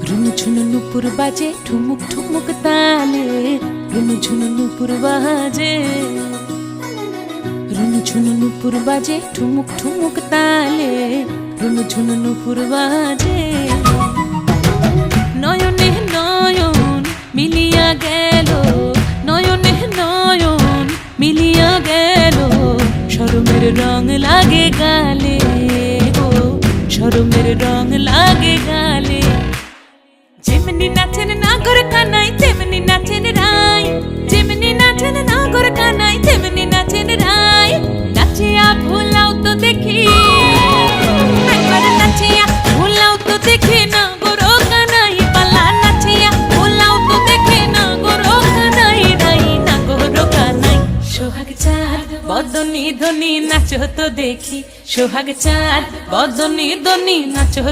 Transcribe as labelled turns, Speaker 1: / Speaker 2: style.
Speaker 1: रुनुझुनु नुपुर बाजे ठुमुक ठुमुक ताले रुनुझुनु नुपुर बाजे रुनुझुनु नुपुर बाजे ठुमुक ठुमुक ताले रुनुझुनु नुपुर बाजे नयने नयन मिलिया गेल नयने नयन मिलिया गेल शरमेर रंग लागे गाले गो शरमेर रंग लागे गाले जेमनी नाचेन नागर कानाई तेमनी नाचेन राय जेमनी नाचेन नागर कानाई तेमनी नाचेन राय नाचिया भुलाओ तो देखी একবার নাচিয়া ভুলাও তো দেখি নাগর কানাই পালা নাচিয়া ভুলাও তো দেখি নাগর কানাই রাই নাগর কানাই সোহাগ চাঁদ বদনী ধনী নাচো তো দেখি সোহাগ চাঁদ বদনী ধনী নাচো